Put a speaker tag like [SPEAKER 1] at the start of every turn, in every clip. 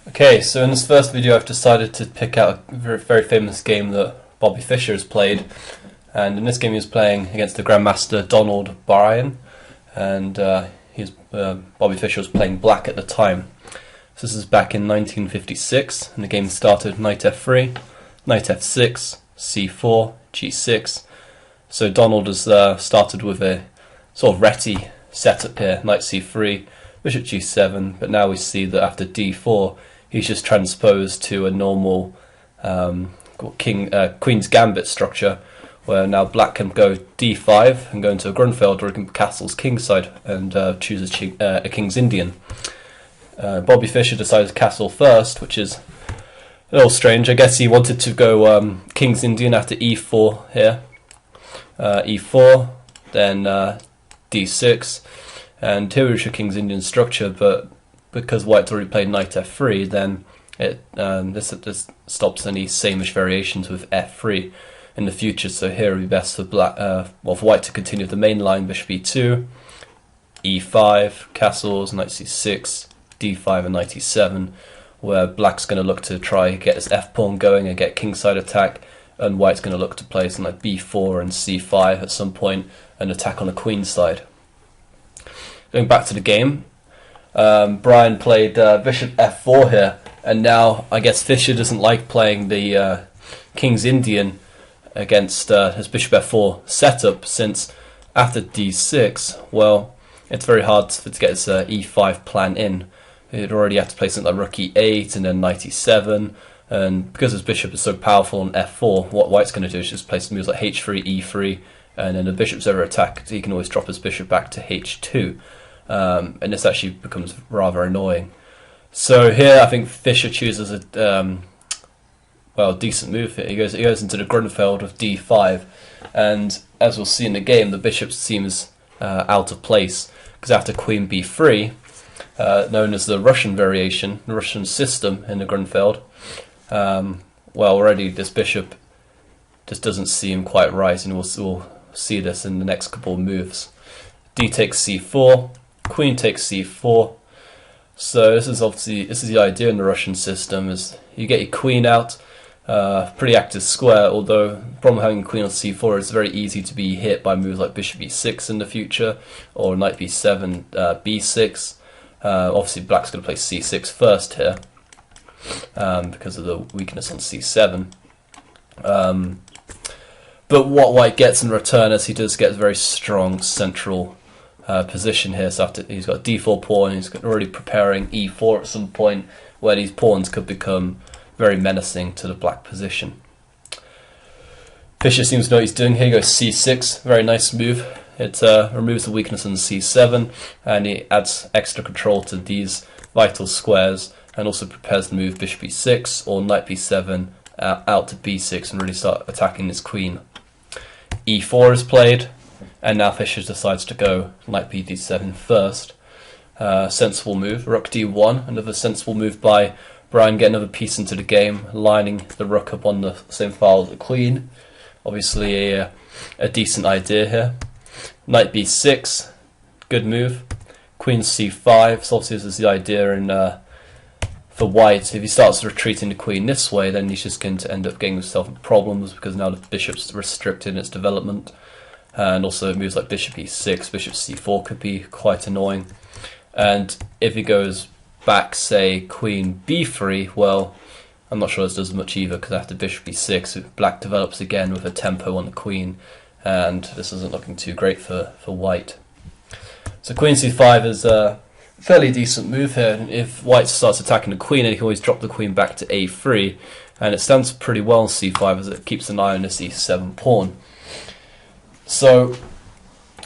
[SPEAKER 1] Okay, so in this first video I've decided to pick out a very famous game that Bobby Fischer has played, and in this game he was playing against the Grandmaster Donald Byrne, and Bobby Fischer was playing black at the time. So this is back in 1956, and the game started knight f3, knight f6, c4, g6. So Donald has started with a sort of retty setup here, knight c3, bishop g7, but now we see that after d4 he's just transposed to a normal Queen's Gambit structure, where now black can go d5 and go into a Grünfeld, or he can castle's kingside and choose a King's Indian. Bobby Fischer decided to castle first, which is a little strange. I guess he wanted to go King's Indian after e4 here. E4, then d6, and here we reach a King's Indian structure, but because white's already played knight f3, then this stops any sameish variations with f3 in the future. So here it would be best for for white to continue the main line, bishop e2, e5, castles, knight c6, d5 and knight e7, where black's going to look to try get his f-pawn going and get kingside attack, and white's going to look to play something like b4 and c5 at some point and attack on the queen's side. Going back to the game, Byrne played bishop f4 here, and now I guess Fischer doesn't like playing the King's Indian against his bishop f4 setup, since after d6, well, it's very hard to get his e5 plan in. He'd already have to play something like rook e8 and then knight e7, and because his bishop is so powerful on f4, what white's going to do is just play some moves like h3, e3, and then the bishop's ever attacked, he can always drop his bishop back to h2. And this actually becomes rather annoying. So here I think Fischer chooses a decent move here. He goes into the Grünfeld with d5, and as we'll see in the game, the bishop seems out of place, because after queen b3, known as the Russian variation, the Russian system in the Grünfeld, well, already this bishop just doesn't seem quite right, and we'll see this in the next couple of moves. D takes c4, queen takes c4. So this is the idea in the Russian system, is you get your queen out, pretty active square, although the problem with having queen on c4 is it's very easy to be hit by moves like bishop e6 in the future, or knight b7, b6. Obviously black's going to play c6 first here, because of the weakness on c7. But what white gets in return is he does get a very strong central position here. So after he's got a d4 pawn, he's already preparing e4 at some point, where these pawns could become very menacing to the black position. Fischer seems to know what he's doing here. He goes c6, very nice move. It removes the weakness on c7, and he adds extra control to these vital squares, and also prepares the move bishop e6 or knight b7 out to b6 and really start attacking his queen. e4 is played, and now Fischer decides to go knight b d7 first. Sensible move. Rook d1, another sensible move by Byrne, get another piece into the game, lining the rook up on the same file as the queen. Obviously a decent idea here. Knight b6, good move. Queen c5, so obviously this is the idea in for white. If he starts retreating the queen this way, then he's just going to end up getting himself in problems, because now the bishop's restricted in its development. And also moves like bishop e6, bishop c4 could be quite annoying. And if he goes back, say, queen b3, well, I'm not sure this does much either, because after bishop e6, black develops again with a tempo on the queen, and this isn't looking too great for white. So queen c5 is a fairly decent move here, and if white starts attacking the queen, then he can always drop the queen back to a3, and it stands pretty well on c5 as it keeps an eye on this e7 pawn. So,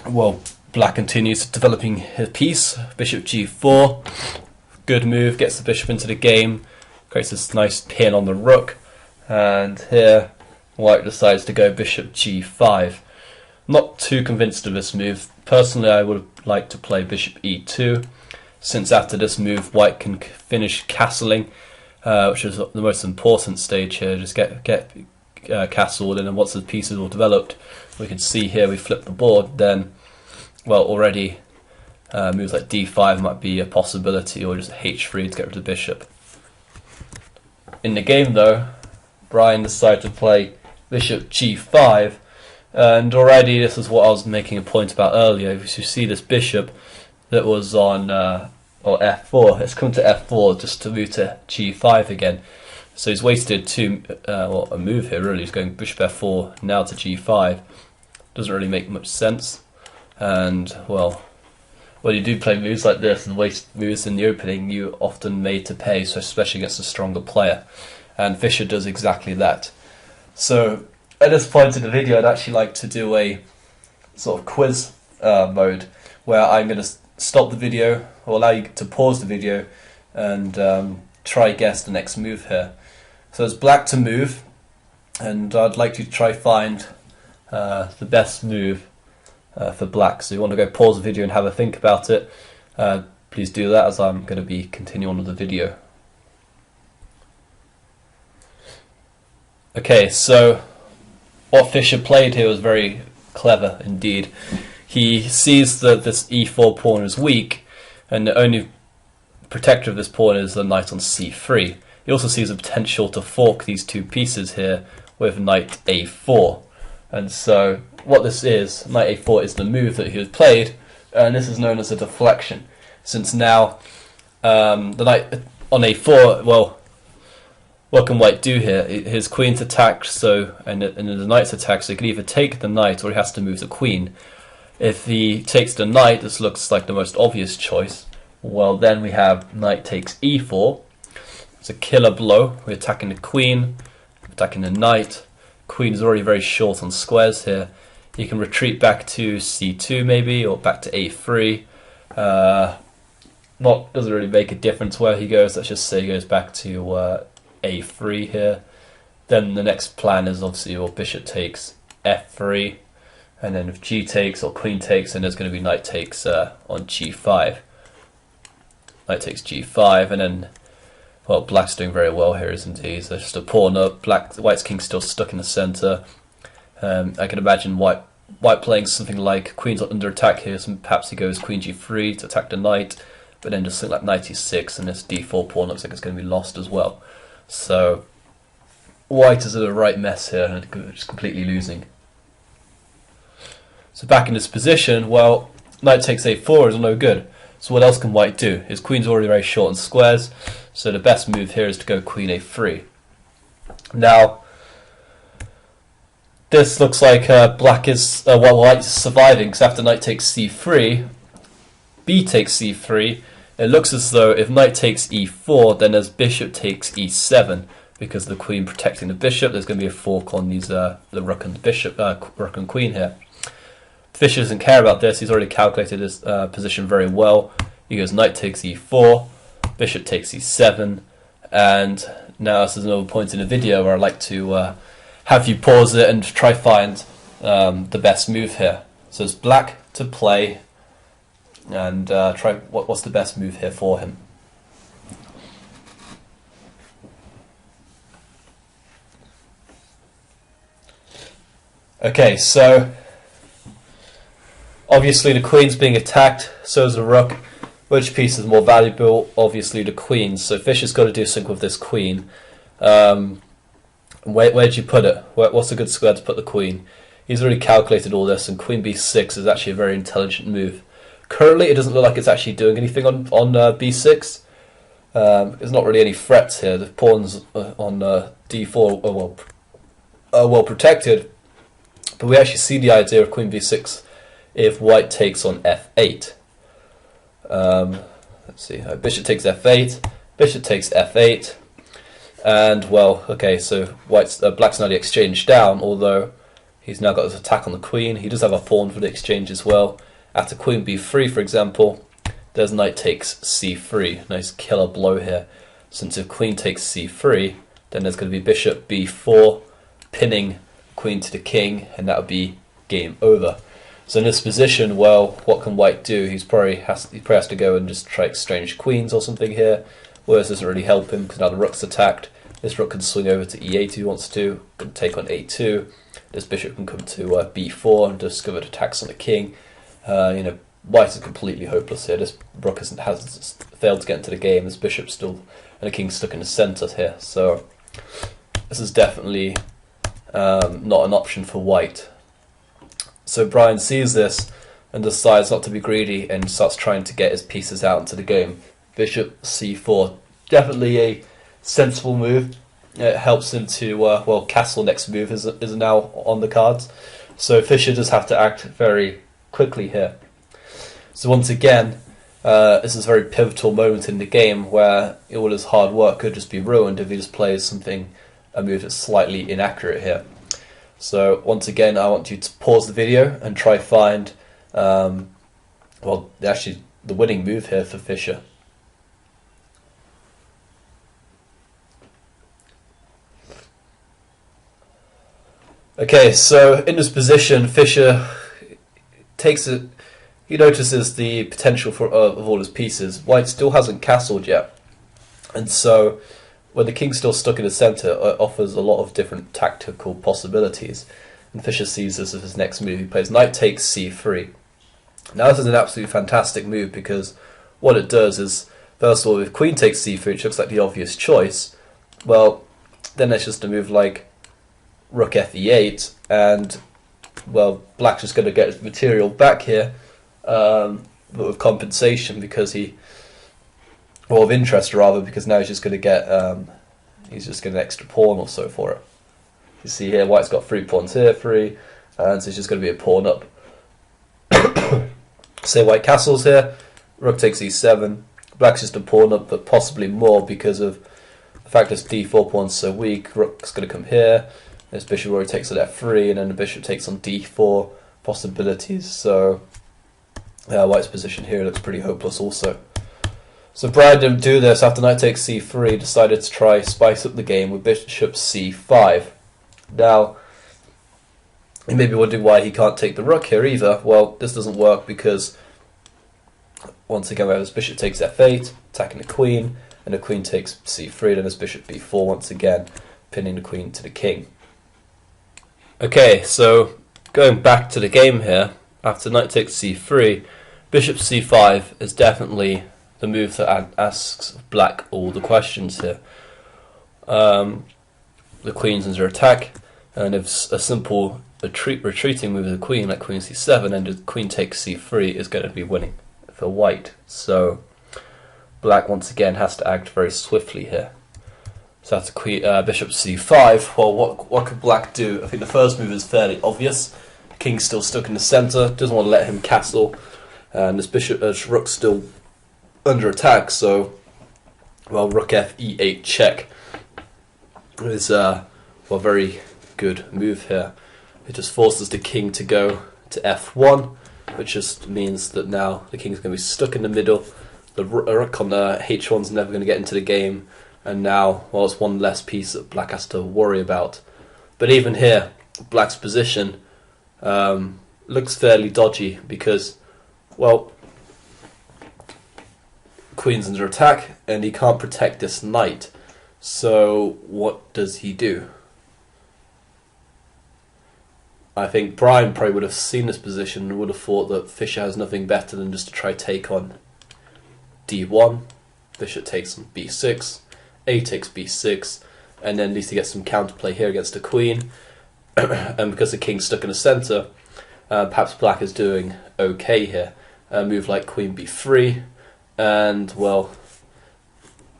[SPEAKER 1] well, black continues developing his piece. Bishop g4, good move, gets the bishop into the game, creates this nice pin on the rook, and here white decides to go bishop g5. Not too convinced of this move. Personally, I would like to play bishop e2, since after this move white can finish castling, which is the most important stage here. Just get castled, and then once the pieces are developed, we can see here we flip the board, then, well, already moves like d5 might be a possibility, or just h3 to get rid of the bishop. In the game though, Brian decided to play bishop g5, and already this is what I was making a point about earlier. If you see this bishop that was on or f4, it's come to f4 just to move to g5 again. So he's wasted a move here really. He's going bishop f4 now to g5. Doesn't really make much sense. And well, when you do play moves like this and waste moves in the opening, you're often made to pay, so especially against a stronger player. And Fischer does exactly that. So at this point in the video, I'd actually like to do a sort of quiz mode where I'm going to stop the video, or allow you to pause the video and try guess the next move here. So it's black to move, and I'd like you to try find the best move for black. So you want to go pause the video and have a think about it. Please do that, as I'm going to be continuing on with the video. Okay, so what Fischer played here was very clever indeed. He sees that this e4 pawn is weak, and the only protector of this pawn is the knight on c3. He also sees a potential to fork these two pieces here with knight a4. And so what this is, knight a4 is the move that he has played, and this is known as a deflection. Since now the knight on a4, well, what can white do here? His queen's attacked, so and the knight's attacked, so he can either take the knight or he has to move the queen. If he takes the knight, this looks like the most obvious choice. Well, then we have knight takes e4. It's a killer blow. We're attacking the queen, attacking the knight. Queen is already very short on squares here. He can retreat back to c2 maybe, or back to a3. Doesn't really make a difference where he goes. Let's just say he goes back to a3 here. Then the next plan is obviously your bishop takes f3, and then if g takes or queen takes, then there's going to be knight takes on g5. Knight takes g5, and then, well, black's doing very well here, isn't he? So just a pawn up. White's king's still stuck in the centre. I can imagine white playing something like queen's under attack here, so perhaps he goes queen g3 to attack the knight, but then just something like knight e6, and this d4 pawn looks like it's going to be lost as well. So white is in a right mess here, and just completely losing. So back in this position, well, knight takes a4 is no good. So what else can white do? His queen's already very short on squares, so the best move here is to go queen a3. Now, this looks like black is, white is surviving, because after knight takes c3, b takes c3, it looks as though if knight takes e4, then as bishop takes e7, because of the queen protecting the bishop, there's going to be a fork on these the rook and bishop, rook and queen here. Fischer doesn't care about this. He's already calculated his position very well. He goes knight takes e4, bishop takes e7, and now this is another point in the video where I'd like to have you pause it and try find the best move here. So it's black to play, and try what's the best move here for him. Okay, so obviously the queen's being attacked, so is the rook. Which piece is more valuable? Obviously the queen. So Fischer's got to do something with this queen. Where'd you put it? What's a good square to put the queen? He's already calculated all this, and queen b6 is actually a very intelligent move. Currently it doesn't look like it's actually doing anything on b6. There's not really any threats here. The pawns on d4 are well protected, but we actually see the idea of queen b6 if white takes on f8. Let's see, bishop takes f8, bishop takes f8, and well, okay, so black's now the exchange down, although he's now got his attack on the queen. He does have a pawn for the exchange as well. After queen b3, for example, there's knight takes c3. Nice killer blow here. Since if queen takes c3, then there's going to be bishop b4, pinning queen to the king, and that would be game over. So in this position, well, what can white do? He probably has to go and just try exchange queens or something here. Whereas this doesn't really help him, because now the rook's attacked. This rook can swing over to e8 if he wants to, can take on a2. This bishop can come to b4 and discover attacks on the king. White is completely hopeless here. This rook has failed to get into the game. This bishop's still, and the king's stuck in the centre here. So this is definitely not an option for white. So Brian sees this and decides not to be greedy and starts trying to get his pieces out into the game. Bishop c4, definitely a sensible move. It helps him to, well, castle next move is now on the cards. So Fischer does have to act very quickly here. So once again, this is a very pivotal moment in the game where all his hard work could just be ruined if he just plays a move that's slightly inaccurate here. So once again, I want you to pause the video and try find, well, actually the winning move here for Fischer. Okay, so in this position, Fischer takes it. He notices the potential of all his pieces. White still hasn't castled yet, and so when the king's still stuck in the centre, it offers a lot of different tactical possibilities. And Fischer sees this as his next move. He plays knight takes c3. Now this is an absolutely fantastic move because what it does is, first of all, if queen takes c3, which looks like the obvious choice, well, then there's just a move like rook fe8, and well, black's just going to get his material back here, but with compensation because or of interest rather, because now he's just going to get an extra pawn or so for it. You see here, white's got 3 pawns here, 3, and so it's just going to be a pawn up. Say white castles here, rook takes e7, black's just a pawn up, but possibly more because of the fact this d4 pawn's so weak. Rook's going to come here. This bishop already takes on f3, and then the bishop takes on d4 possibilities. So white's position here looks pretty hopeless also. So Brian didn't do this. After knight takes c3, decided to try spice up the game with bishop c5. Now, you may be wondering why he can't take the rook here either. Well, this doesn't work because once again we have this bishop takes f8, attacking the queen, and the queen takes c3, then this bishop b4 once again, pinning the queen to the king. Okay, so going back to the game here, after knight takes c3, bishop c5 is definitely the move that asks black all the questions here. The queen's under attack, and if a simple retreating move of the queen, like queen c7, and the queen takes c3 is going to be winning for white. So black once again has to act very swiftly here. So that's bishop c5. Well, what could black do? I think the first move is fairly obvious. The king's still stuck in the centre, doesn't want to let him castle, and this rook's still under attack. So, well, rook fe8 check is a very good move here. It just forces the king to go to f1, which just means that now the king's going to be stuck in the middle. The rook on h1 is never going to get into the game. And now, well, it's one less piece that black has to worry about. But even here, black's position looks fairly dodgy because, well, queen's under attack and he can't protect this knight. So what does he do? I think Brian probably would have seen this position and would have thought that Fischer has nothing better than just to try take on d1. Bishop takes on b6. A takes b6, and then at least he gets some counterplay here against the queen. And because the king's stuck in the centre, perhaps black is doing okay here. A move like queen b3, and well,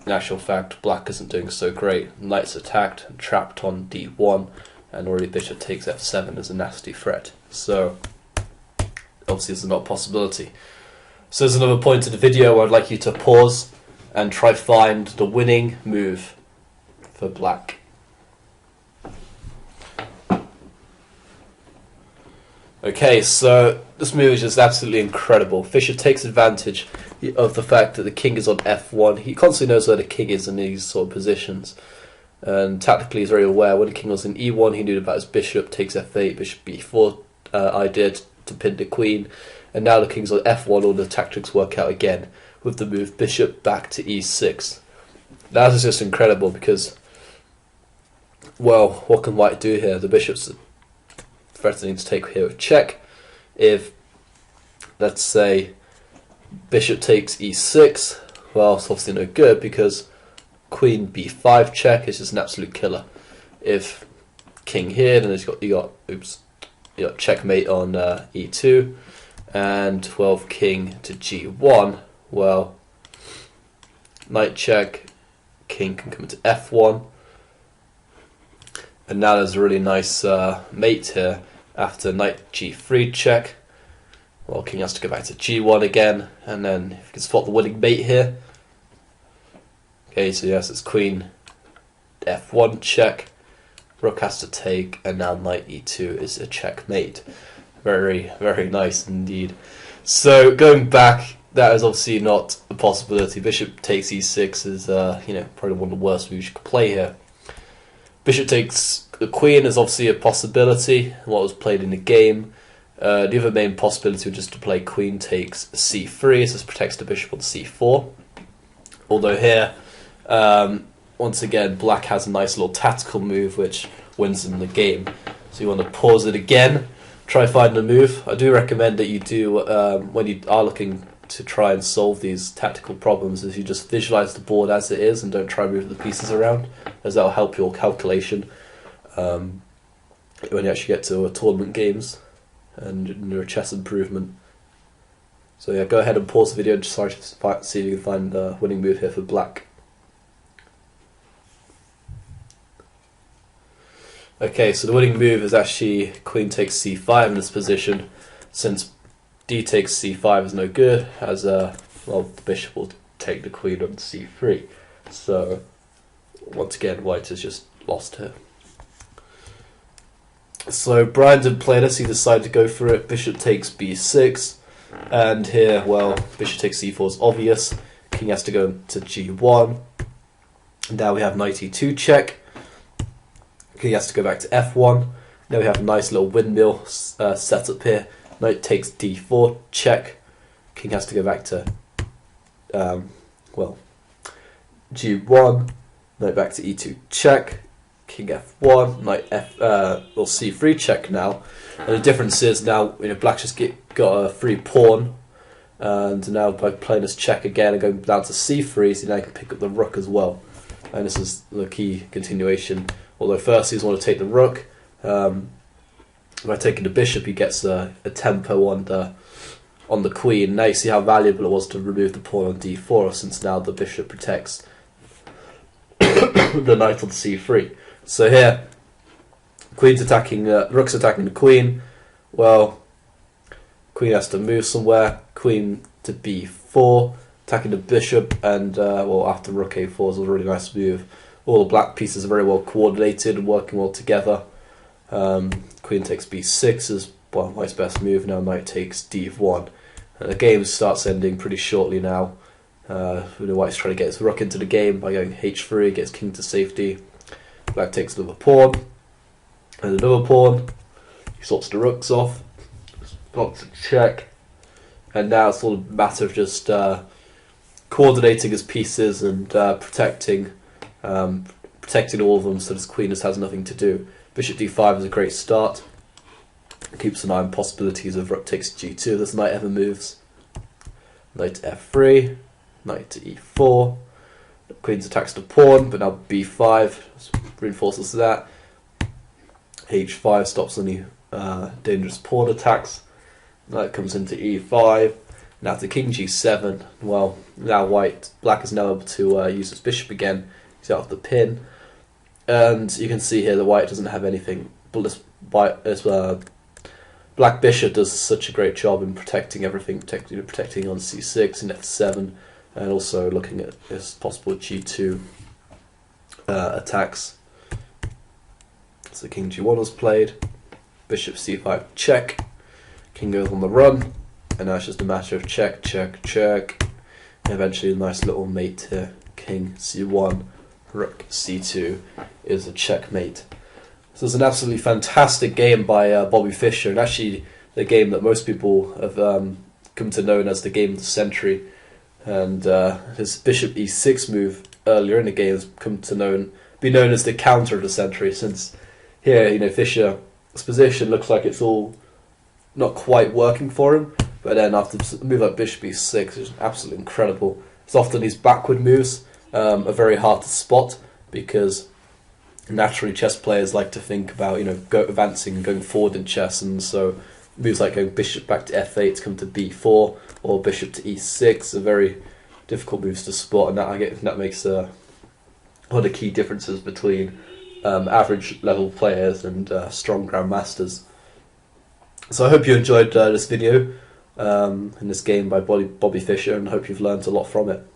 [SPEAKER 1] in actual fact, black isn't doing so great. Knight's attacked and trapped on d1, and already bishop takes f7 as a nasty threat. So obviously this is not a possibility. So there's another point in the video where I'd like you to pause and try find the winning move for black. Okay, so this move is just absolutely incredible. Fischer takes advantage of the fact that the king is on f1. He constantly knows where the king is in these sort of positions. And tactically he's very aware. When the king was in e1, he knew about his bishop, takes f8, bishop b4 idea to pin the queen. And now the king's on f1, all the tactics work out again with the move bishop back to e6. That is just incredible because, well, what can white do here? The bishop's threatening to take here a check. If, let's say, bishop takes e6, well, it's obviously no good because queen b5 check is just an absolute killer. If king here, then you got checkmate on e2, and 12 king to g1. Well, knight check, king can come into f1, and now there's a really nice mate here after knight g3 check. Well, king has to go back to g1 again, and then if you can spot the winning mate here. Okay, so yes, it's queen f1 check, rook has to take, and now knight e2 is a checkmate. Very, very nice indeed. So going back, that is obviously not a possibility. Bishop takes e6 is probably one of the worst moves you could play here. Bishop takes the queen is obviously a possibility, what was played in the game. The other main possibility was just to play queen takes c3, so this protects the bishop on c4. Although here, once again, black has a nice little tactical move which wins them the game. So you want to pause it again, try finding a move. I do recommend that you do, when you are looking to try and solve these tactical problems, is you just visualize the board as it is and don't try and move the pieces around, as that will help your calculation when you actually get to tournament games and your chess improvement. So yeah, go ahead and pause the video and just try to see if you can find the winning move here for black. Okay, so the winning move is actually queen takes c5 in this position, since d takes c5 is no good, as well, the bishop will take the queen on c3. So once again, white has just lost here. So Brian didn't play this, he decided to go for it. Bishop takes b6, and here, well, bishop takes c4 is obvious. King has to go to g1. Now we have knight e2 check. King has to go back to f1. Now we have a nice little windmill set up here. Knight takes d4 check. King has to go back to g1. Knight back to e2 check. King f1. Knight c3 check now. And the difference is now black just got a free pawn, and now by playing this check again and going down to c3, so now he can pick up the rook as well. And this is the key continuation. Although first he want to take the rook. By taking the bishop, he gets a tempo on the queen. Now you see how valuable it was to remove the pawn on d4, since now the bishop protects the knight on c3. So here, queen's attacking, rook's attacking the queen. Well, queen has to move somewhere. Queen to b4, attacking the bishop, and well, after rook a4 is a really nice move. All the black pieces are very well coordinated and working well together. Queen takes b6 is white's best move. Now knight takes d1. And the game starts ending pretty shortly now. White's trying to get his rook into the game by going h3, gets king to safety. Black takes another pawn, and another pawn. He sorts the rooks off, blocks a check, and now it's all a matter of just coordinating his pieces and protecting all of them, so this queen just has nothing to do. Bishop d5 is a great start. Keeps an eye on possibilities of rook takes g2. This knight ever moves. Knight to f3, knight to e4. The queen's attacks the pawn, but now b5 reinforces that. h5 stops any dangerous pawn attacks. Knight comes into e5. Now to king g7. Well, now black is now able to use his bishop again. He's out of the pin, and you can see here that white doesn't have anything. But black bishop does such a great job in protecting everything, protecting on c6 and f7, and also looking at his possible g2 attacks. So king g1 was played, bishop c5 check, king goes on the run, and now it's just a matter of check, check, check, and eventually a nice little mate here. King c1, rook c2 is a checkmate. So it's an absolutely fantastic game by Bobby Fischer, and actually the game that most people have come to know as the game of the century. And his bishop e6 move earlier in the game has come to be known as the counter of the century, since here, Fischer's position looks like it's all not quite working for him, but then after a move like bishop e6 is absolutely incredible. It's often these backward moves are very hard to spot, because naturally chess players like to think about, advancing and going forward in chess, and so moves like going bishop back to f8 to come to b4, or bishop to e6 are very difficult moves to spot, and that makes one of the key differences between average level players and strong grandmasters. So I hope you enjoyed this video in this game by Bobby Fischer, and hope you've learned a lot from it.